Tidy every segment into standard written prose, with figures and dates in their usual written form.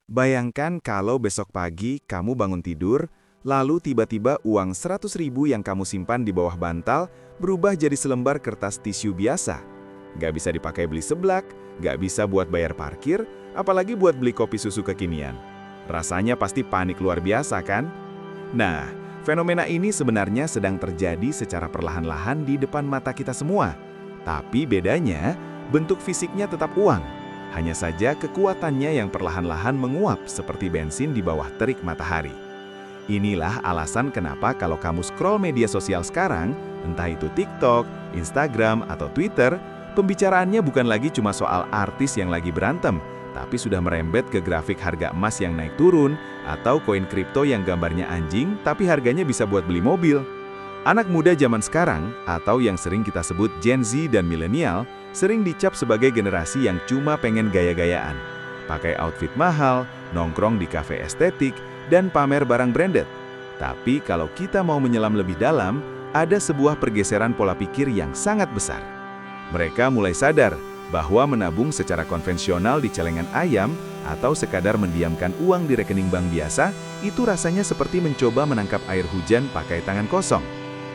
Bayangkan kalau besok pagi kamu bangun tidur, lalu tiba-tiba uang 100.000 yang kamu simpan di bawah bantal berubah jadi selembar kertas tisu biasa. Nggak bisa dipakai beli seblak, nggak bisa buat bayar parkir, apalagi buat beli kopi susu kekinian. Rasanya pasti panik luar biasa kan? Nah, fenomena ini sebenarnya sedang terjadi secara perlahan-lahan di depan mata kita semua. Tapi bedanya, bentuk fisiknya tetap uang. Hanya saja kekuatannya yang perlahan-lahan menguap seperti bensin di bawah terik matahari. Inilah alasan kenapa kalau kamu scroll media sosial sekarang, entah itu TikTok, Instagram, atau Twitter, pembicaraannya bukan lagi cuma soal artis yang lagi berantem, tapi sudah merembet ke grafik harga emas yang naik turun, atau koin kripto yang gambarnya anjing tapi harganya bisa buat beli mobil. Anak muda zaman sekarang, atau yang sering kita sebut Gen Z dan milenial, sering dicap sebagai generasi yang cuma pengen gaya-gayaan. Pakai outfit mahal, nongkrong di kafe estetik, dan pamer barang branded. Tapi kalau kita mau menyelam lebih dalam, ada sebuah pergeseran pola pikir yang sangat besar. Mereka mulai sadar bahwa menabung secara konvensional di celengan ayam atau sekadar mendiamkan uang di rekening bank biasa, itu rasanya seperti mencoba menangkap air hujan pakai tangan kosong.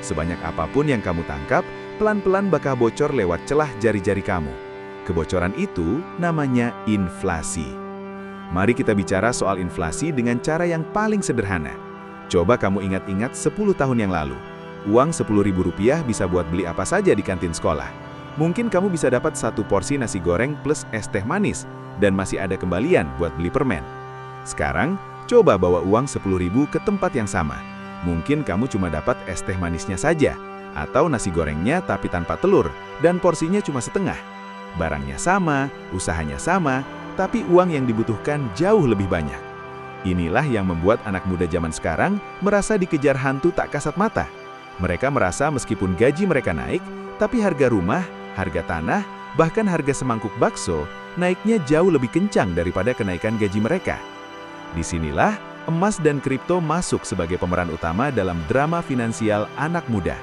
Sebanyak apapun yang kamu tangkap, pelan-pelan bakal bocor lewat celah jari-jari kamu. Kebocoran itu namanya inflasi. Mari kita bicara soal inflasi dengan cara yang paling sederhana. Coba kamu ingat-ingat 10 tahun yang lalu. Uang Rp10.000 bisa buat beli apa saja di kantin sekolah. Mungkin kamu bisa dapat satu porsi nasi goreng plus es teh manis, dan masih ada kembalian buat beli permen. Sekarang, coba bawa uang Rp10.000 ke tempat yang sama. Mungkin kamu cuma dapat es teh manisnya saja, atau nasi gorengnya tapi tanpa telur, dan porsinya cuma setengah. Barangnya sama, usahanya sama, tapi uang yang dibutuhkan jauh lebih banyak. Inilah yang membuat anak muda zaman sekarang merasa dikejar hantu tak kasat mata. Mereka merasa meskipun gaji mereka naik, tapi harga rumah, harga tanah, bahkan harga semangkuk bakso naiknya jauh lebih kencang daripada kenaikan gaji mereka. Disinilah emas dan kripto masuk sebagai pemeran utama dalam drama finansial anak muda.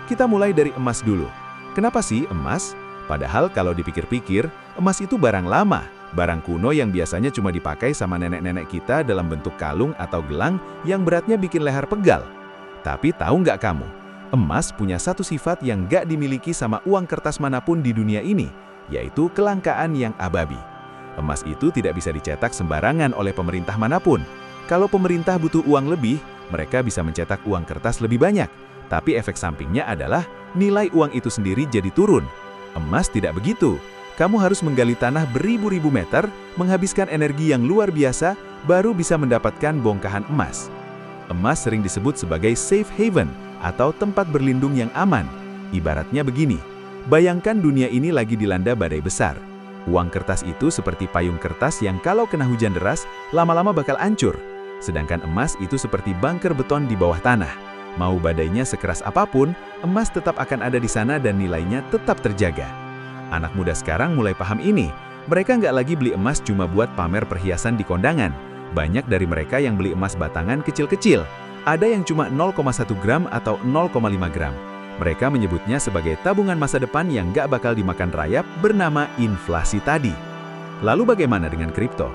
Kita mulai dari emas dulu. Kenapa sih emas? Padahal kalau dipikir-pikir, emas itu barang lama, barang kuno yang biasanya cuma dipakai sama nenek-nenek kita dalam bentuk kalung atau gelang yang beratnya bikin leher pegal. Tapi tahu nggak kamu, emas punya satu sifat yang nggak dimiliki sama uang kertas manapun di dunia ini, yaitu kelangkaan yang ababi. Emas itu tidak bisa dicetak sembarangan oleh pemerintah manapun. Kalau pemerintah butuh uang lebih, mereka bisa mencetak uang kertas lebih banyak. Tapi efek sampingnya adalah nilai uang itu sendiri jadi turun. Emas tidak begitu. Kamu harus menggali tanah beribu-ribu meter, menghabiskan energi yang luar biasa, baru bisa mendapatkan bongkahan emas. Emas sering disebut sebagai safe haven atau tempat berlindung yang aman. Ibaratnya begini, bayangkan dunia ini lagi dilanda badai besar. Uang kertas itu seperti payung kertas yang kalau kena hujan deras, lama-lama bakal hancur. Sedangkan emas itu seperti bunker beton di bawah tanah. Mau badainya sekeras apapun, emas tetap akan ada di sana dan nilainya tetap terjaga. Anak muda sekarang mulai paham ini. Mereka nggak lagi beli emas cuma buat pamer perhiasan di kondangan. Banyak dari mereka yang beli emas batangan kecil-kecil. Ada yang cuma 0,1 gram atau 0,5 gram. Mereka menyebutnya sebagai tabungan masa depan yang nggak bakal dimakan rayap bernama inflasi tadi. Lalu bagaimana dengan kripto?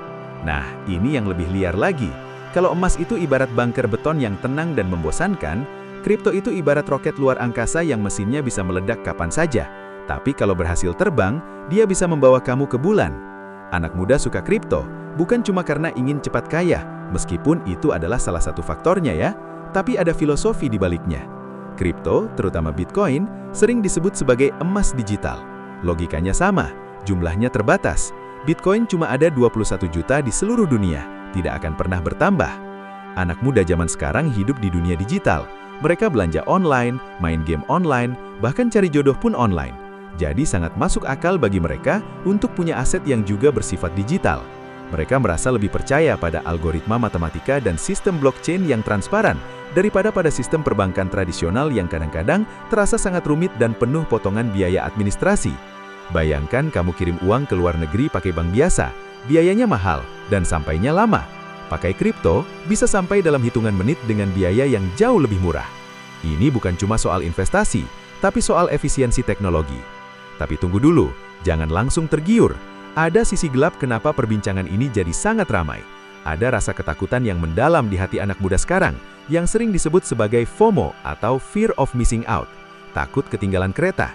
Nah, ini yang lebih liar lagi. Kalau emas itu ibarat bunker beton yang tenang dan membosankan, kripto itu ibarat roket luar angkasa yang mesinnya bisa meledak kapan saja. Tapi kalau berhasil terbang, dia bisa membawa kamu ke bulan. Anak muda suka kripto, bukan cuma karena ingin cepat kaya, meskipun itu adalah salah satu faktornya ya, tapi ada filosofi di baliknya. Kripto, terutama Bitcoin, sering disebut sebagai emas digital. Logikanya sama, jumlahnya terbatas. Bitcoin cuma ada 21 juta di seluruh dunia, tidak akan pernah bertambah. Anak muda zaman sekarang hidup di dunia digital. Mereka belanja online, main game online, bahkan cari jodoh pun online. Jadi sangat masuk akal bagi mereka untuk punya aset yang juga bersifat digital. Mereka merasa lebih percaya pada algoritma matematika dan sistem blockchain yang transparan daripada pada sistem perbankan tradisional yang kadang-kadang terasa sangat rumit dan penuh potongan biaya administrasi. Bayangkan kamu kirim uang ke luar negeri pakai bank biasa, biayanya mahal dan sampainya lama. Pakai kripto bisa sampai dalam hitungan menit dengan biaya yang jauh lebih murah. Ini bukan cuma soal investasi, tapi soal efisiensi teknologi. Tapi tunggu dulu, jangan langsung tergiur. Ada sisi gelap kenapa perbincangan ini jadi sangat ramai. Ada rasa ketakutan yang mendalam di hati anak muda sekarang, yang sering disebut sebagai FOMO atau Fear of Missing Out, takut ketinggalan kereta.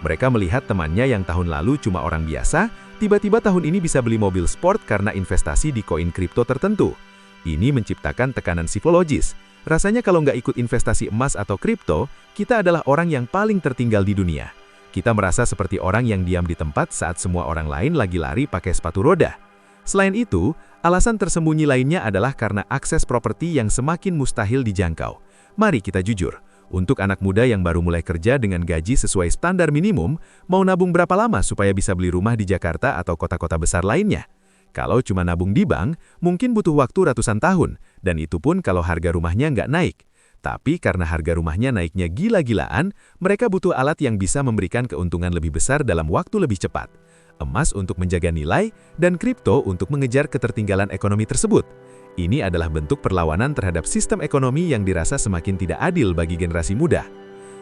Mereka melihat temannya yang tahun lalu cuma orang biasa, tiba-tiba tahun ini bisa beli mobil sport karena investasi di koin kripto tertentu. Ini menciptakan tekanan psikologis. Rasanya kalau nggak ikut investasi emas atau kripto, kita adalah orang yang paling tertinggal di dunia. Kita merasa seperti orang yang diam di tempat saat semua orang lain lagi lari pakai sepatu roda. Selain itu, alasan tersembunyi lainnya adalah karena akses properti yang semakin mustahil dijangkau. Mari kita jujur, untuk anak muda yang baru mulai kerja dengan gaji sesuai standar minimum, mau nabung berapa lama supaya bisa beli rumah di Jakarta atau kota-kota besar lainnya? Kalau cuma nabung di bank, mungkin butuh waktu ratusan tahun, dan itu pun kalau harga rumahnya nggak naik. Tapi karena harga rumahnya naiknya gila-gilaan, mereka butuh alat yang bisa memberikan keuntungan lebih besar dalam waktu lebih cepat. Emas untuk menjaga nilai, dan kripto untuk mengejar ketertinggalan ekonomi tersebut. Ini adalah bentuk perlawanan terhadap sistem ekonomi yang dirasa semakin tidak adil bagi generasi muda.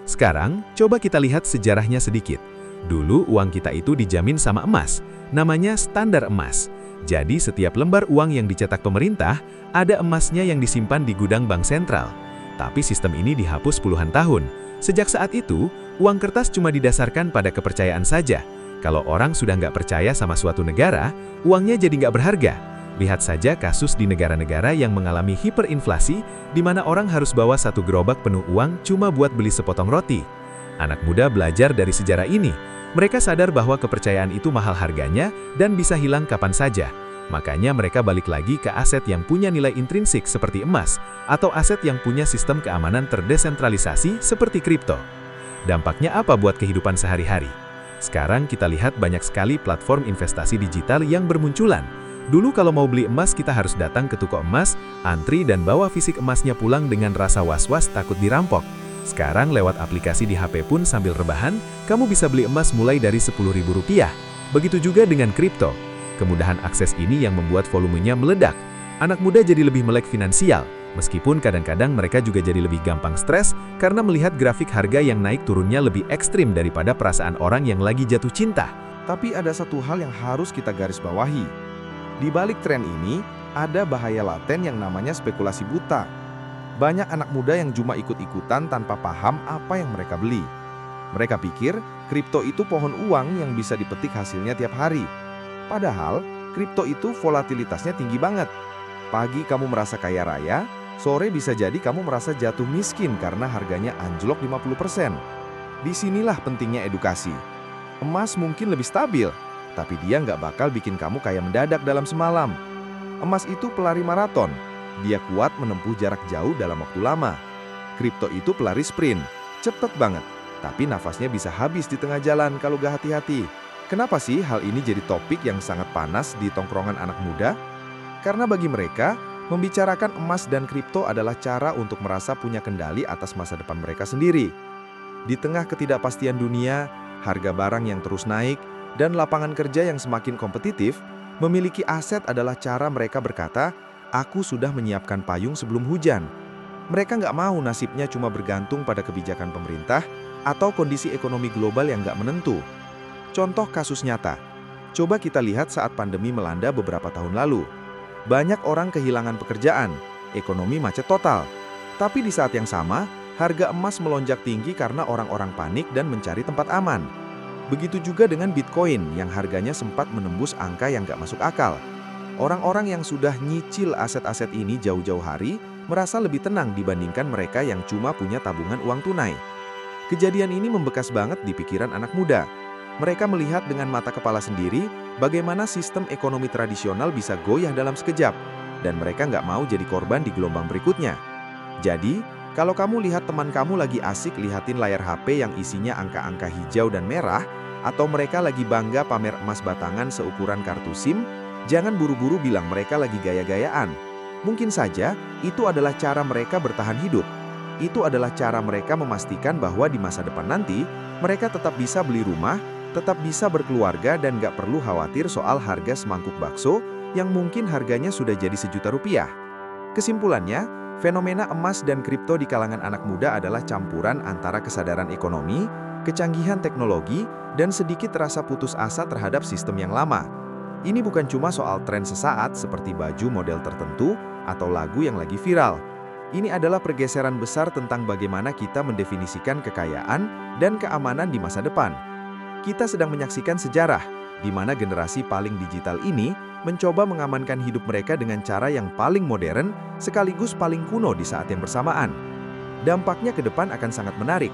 Sekarang, coba kita lihat sejarahnya sedikit. Dulu uang kita itu dijamin sama emas, namanya standar emas. Jadi setiap lembar uang yang dicetak pemerintah, ada emasnya yang disimpan di gudang bank sentral. Tapi sistem ini dihapus puluhan tahun. Sejak saat itu, uang kertas cuma didasarkan pada kepercayaan saja. Kalau orang sudah nggak percaya sama suatu negara, uangnya jadi nggak berharga. Lihat saja kasus di negara-negara yang mengalami hiperinflasi, di mana orang harus bawa satu gerobak penuh uang cuma buat beli sepotong roti. Anak muda belajar dari sejarah ini. Mereka sadar bahwa kepercayaan itu mahal harganya dan bisa hilang kapan saja. Makanya mereka balik lagi ke aset yang punya nilai intrinsik seperti emas, atau aset yang punya sistem keamanan terdesentralisasi seperti kripto. Dampaknya apa buat kehidupan sehari-hari? Sekarang kita lihat banyak sekali platform investasi digital yang bermunculan. Dulu kalau mau beli emas kita harus datang ke toko emas, antri dan bawa fisik emasnya pulang dengan rasa was-was takut dirampok. Sekarang lewat aplikasi di HP pun sambil rebahan, kamu bisa beli emas mulai dari Rp10.000. Begitu juga dengan kripto. Kemudahan akses ini yang membuat volumenya meledak. Anak muda jadi lebih melek finansial. Meskipun kadang-kadang mereka juga jadi lebih gampang stres karena melihat grafik harga yang naik turunnya lebih ekstrim daripada perasaan orang yang lagi jatuh cinta. Tapi ada satu hal yang harus kita garis bawahi. Di balik tren ini, ada bahaya laten yang namanya spekulasi buta. Banyak anak muda yang cuma ikut-ikutan tanpa paham apa yang mereka beli. Mereka pikir kripto itu pohon uang yang bisa dipetik hasilnya tiap hari. Padahal, kripto itu volatilitasnya tinggi banget. Pagi kamu merasa kaya raya, sore bisa jadi kamu merasa jatuh miskin karena harganya anjlok 50%. Disinilah pentingnya edukasi. Emas mungkin lebih stabil, tapi dia nggak bakal bikin kamu kaya mendadak dalam semalam. Emas itu pelari maraton. Dia kuat menempuh jarak jauh dalam waktu lama. Kripto itu pelari sprint, cepet banget. Tapi nafasnya bisa habis di tengah jalan kalau gak hati-hati. Kenapa sih hal ini jadi topik yang sangat panas di tongkrongan anak muda? Karena bagi mereka, membicarakan emas dan kripto adalah cara untuk merasa punya kendali atas masa depan mereka sendiri. Di tengah ketidakpastian dunia, harga barang yang terus naik, dan lapangan kerja yang semakin kompetitif, memiliki aset adalah cara mereka berkata, "Aku sudah menyiapkan payung sebelum hujan." Mereka nggak mau nasibnya cuma bergantung pada kebijakan pemerintah atau kondisi ekonomi global yang nggak menentu. Contoh kasus nyata, coba kita lihat saat pandemi melanda beberapa tahun lalu. Banyak orang kehilangan pekerjaan, ekonomi macet total. Tapi di saat yang sama, harga emas melonjak tinggi karena orang-orang panik dan mencari tempat aman. Begitu juga dengan Bitcoin yang harganya sempat menembus angka yang nggak masuk akal. Orang-orang yang sudah nyicil aset-aset ini jauh-jauh hari merasa lebih tenang dibandingkan mereka yang cuma punya tabungan uang tunai. Kejadian ini membekas banget di pikiran anak muda. Mereka melihat dengan mata kepala sendiri bagaimana sistem ekonomi tradisional bisa goyah dalam sekejap, dan mereka nggak mau jadi korban di gelombang berikutnya. Jadi, kalau kamu lihat teman kamu lagi asik lihatin layar HP yang isinya angka-angka hijau dan merah, atau mereka lagi bangga pamer emas batangan seukuran kartu SIM, jangan buru-buru bilang mereka lagi gaya-gayaan. Mungkin saja itu adalah cara mereka bertahan hidup. Itu adalah cara mereka memastikan bahwa di masa depan nanti, mereka tetap bisa beli rumah, tetap bisa berkeluarga dan gak perlu khawatir soal harga semangkuk bakso yang mungkin harganya sudah jadi Rp1.000.000. Kesimpulannya, fenomena emas dan kripto di kalangan anak muda adalah campuran antara kesadaran ekonomi, kecanggihan teknologi, dan sedikit rasa putus asa terhadap sistem yang lama. Ini bukan cuma soal tren sesaat seperti baju model tertentu atau lagu yang lagi viral. Ini adalah pergeseran besar tentang bagaimana kita mendefinisikan kekayaan dan keamanan di masa depan. Kita sedang menyaksikan sejarah, di mana generasi paling digital ini mencoba mengamankan hidup mereka dengan cara yang paling modern sekaligus paling kuno di saat yang bersamaan. Dampaknya ke depan akan sangat menarik.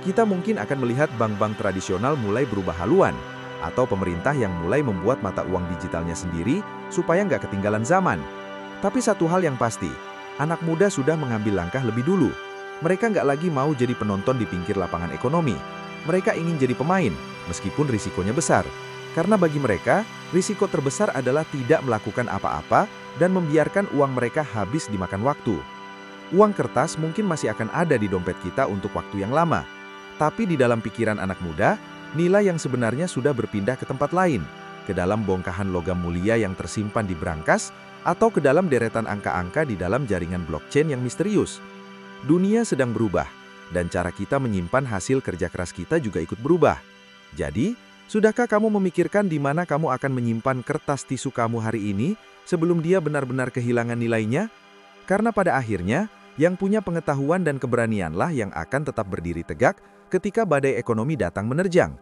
Kita mungkin akan melihat bank-bank tradisional mulai berubah haluan, atau pemerintah yang mulai membuat mata uang digitalnya sendiri supaya nggak ketinggalan zaman. Tapi satu hal yang pasti, anak muda sudah mengambil langkah lebih dulu. Mereka nggak lagi mau jadi penonton di pinggir lapangan ekonomi. Mereka ingin jadi pemain, meskipun risikonya besar. Karena bagi mereka, risiko terbesar adalah tidak melakukan apa-apa dan membiarkan uang mereka habis dimakan waktu. Uang kertas mungkin masih akan ada di dompet kita untuk waktu yang lama. Tapi di dalam pikiran anak muda, nilai yang sebenarnya sudah berpindah ke tempat lain, ke dalam bongkahan logam mulia yang tersimpan di brankas, atau ke dalam deretan angka-angka di dalam jaringan blockchain yang misterius. Dunia sedang berubah, dan cara kita menyimpan hasil kerja keras kita juga ikut berubah. Jadi, sudahkah kamu memikirkan di mana kamu akan menyimpan kertas tisu kamu hari ini sebelum dia benar-benar kehilangan nilainya? Karena pada akhirnya, yang punya pengetahuan dan keberanianlah yang akan tetap berdiri tegak ketika badai ekonomi datang menerjang.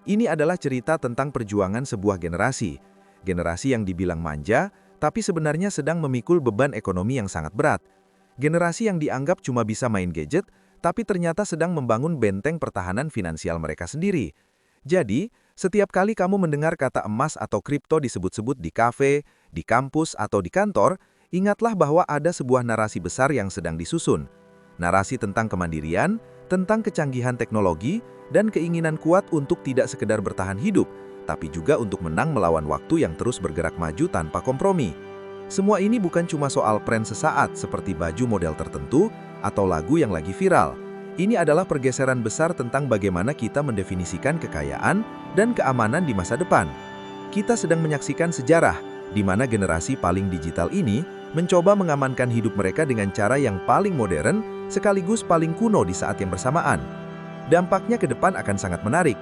Ini adalah cerita tentang perjuangan sebuah generasi. Generasi yang dibilang manja, tapi sebenarnya sedang memikul beban ekonomi yang sangat berat. Generasi yang dianggap cuma bisa main gadget, tapi ternyata sedang membangun benteng pertahanan finansial mereka sendiri. Jadi, setiap kali kamu mendengar kata emas atau kripto disebut-sebut di kafe, di kampus, atau di kantor, ingatlah bahwa ada sebuah narasi besar yang sedang disusun. Narasi tentang kemandirian, tentang kecanggihan teknologi, dan keinginan kuat untuk tidak sekedar bertahan hidup, tapi juga untuk menang melawan waktu yang terus bergerak maju tanpa kompromi. Semua ini bukan cuma soal tren sesaat seperti baju model tertentu atau lagu yang lagi viral. Ini adalah pergeseran besar tentang bagaimana kita mendefinisikan kekayaan dan keamanan di masa depan. Kita sedang menyaksikan sejarah, di mana generasi paling digital ini mencoba mengamankan hidup mereka dengan cara yang paling modern sekaligus paling kuno di saat yang bersamaan. Dampaknya ke depan akan sangat menarik.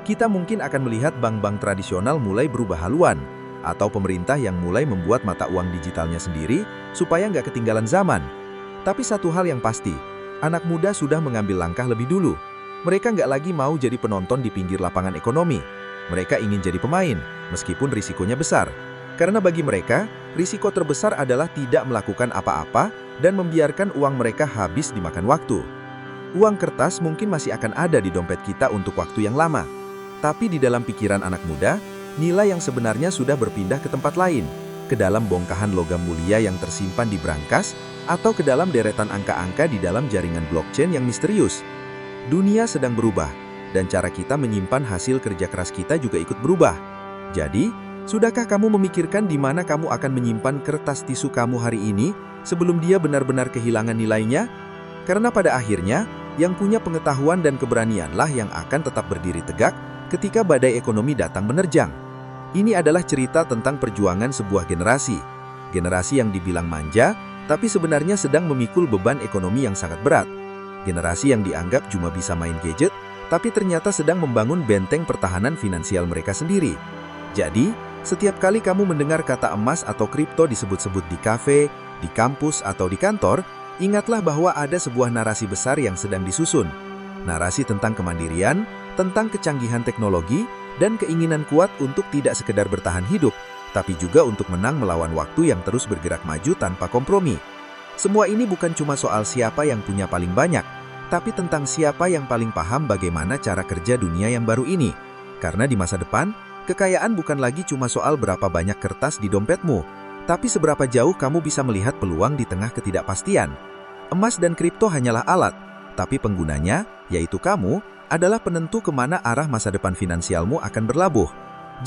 Kita mungkin akan melihat bank-bank tradisional mulai berubah haluan, atau pemerintah yang mulai membuat mata uang digitalnya sendiri supaya nggak ketinggalan zaman. Tapi satu hal yang pasti, anak muda sudah mengambil langkah lebih dulu. Mereka nggak lagi mau jadi penonton di pinggir lapangan ekonomi. Mereka ingin jadi pemain, meskipun risikonya besar. Karena bagi mereka, risiko terbesar adalah tidak melakukan apa-apa dan membiarkan uang mereka habis dimakan waktu. Uang kertas mungkin masih akan ada di dompet kita untuk waktu yang lama. Tapi di dalam pikiran anak muda, nilai yang sebenarnya sudah berpindah ke tempat lain, ke dalam bongkahan logam mulia yang tersimpan di brankas, atau ke dalam deretan angka-angka di dalam jaringan blockchain yang misterius. Dunia sedang berubah, dan cara kita menyimpan hasil kerja keras kita juga ikut berubah. Jadi, sudahkah kamu memikirkan di mana kamu akan menyimpan kertas tisu kamu hari ini sebelum dia benar-benar kehilangan nilainya? Karena pada akhirnya, yang punya pengetahuan dan keberanianlah yang akan tetap berdiri tegak ketika badai ekonomi datang menerjang. Ini adalah cerita tentang perjuangan sebuah generasi. Generasi yang dibilang manja, tapi sebenarnya sedang memikul beban ekonomi yang sangat berat. Generasi yang dianggap cuma bisa main gadget, tapi ternyata sedang membangun benteng pertahanan finansial mereka sendiri. Jadi, setiap kali kamu mendengar kata emas atau kripto disebut-sebut di kafe, di kampus, atau di kantor, ingatlah bahwa ada sebuah narasi besar yang sedang disusun. Narasi tentang kemandirian, tentang kecanggihan teknologi, dan keinginan kuat untuk tidak sekedar bertahan hidup, tapi juga untuk menang melawan waktu yang terus bergerak maju tanpa kompromi. Semua ini bukan cuma soal siapa yang punya paling banyak, tapi tentang siapa yang paling paham bagaimana cara kerja dunia yang baru ini. Karena di masa depan, kekayaan bukan lagi cuma soal berapa banyak kertas di dompetmu, tapi seberapa jauh kamu bisa melihat peluang di tengah ketidakpastian. Emas dan kripto hanyalah alat, tapi penggunanya, yaitu kamu, adalah penentu kemana arah masa depan finansialmu akan berlabuh.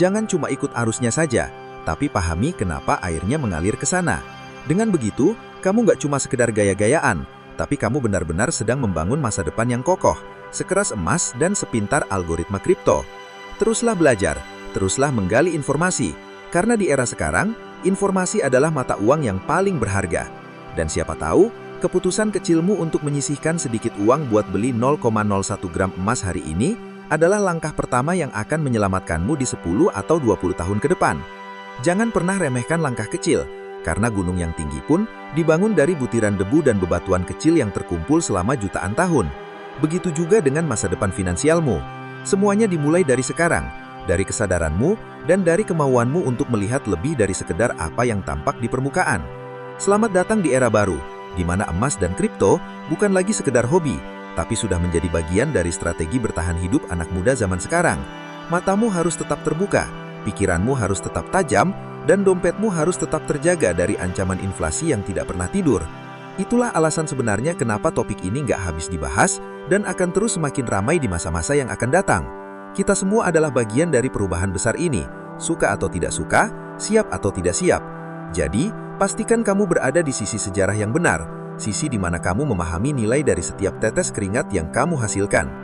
Jangan cuma ikut arusnya saja, tapi pahami kenapa airnya mengalir ke sana. Dengan begitu, kamu nggak cuma sekedar gaya-gayaan, tapi kamu benar-benar sedang membangun masa depan yang kokoh, sekeras emas dan sepintar algoritma kripto. Teruslah belajar, teruslah menggali informasi, karena di era sekarang, informasi adalah mata uang yang paling berharga. Dan siapa tahu, keputusan kecilmu untuk menyisihkan sedikit uang buat beli 0,01 gram emas hari ini adalah langkah pertama yang akan menyelamatkanmu di 10 atau 20 tahun ke depan. Jangan pernah remehkan langkah kecil, karena gunung yang tinggi pun dibangun dari butiran debu dan bebatuan kecil yang terkumpul selama jutaan tahun. Begitu juga dengan masa depan finansialmu. Semuanya dimulai dari sekarang, dari kesadaranmu, dan dari kemauanmu untuk melihat lebih dari sekedar apa yang tampak di permukaan. Selamat datang di era baru, di mana emas dan kripto bukan lagi sekedar hobi, tapi sudah menjadi bagian dari strategi bertahan hidup anak muda zaman sekarang. Matamu harus tetap terbuka, pikiranmu harus tetap tajam, dan dompetmu harus tetap terjaga dari ancaman inflasi yang tidak pernah tidur. Itulah alasan sebenarnya kenapa topik ini nggak habis dibahas dan akan terus semakin ramai di masa-masa yang akan datang. Kita semua adalah bagian dari perubahan besar ini, suka atau tidak suka, siap atau tidak siap. Jadi, pastikan kamu berada di sisi sejarah yang benar, sisi di mana kamu memahami nilai dari setiap tetes keringat yang kamu hasilkan.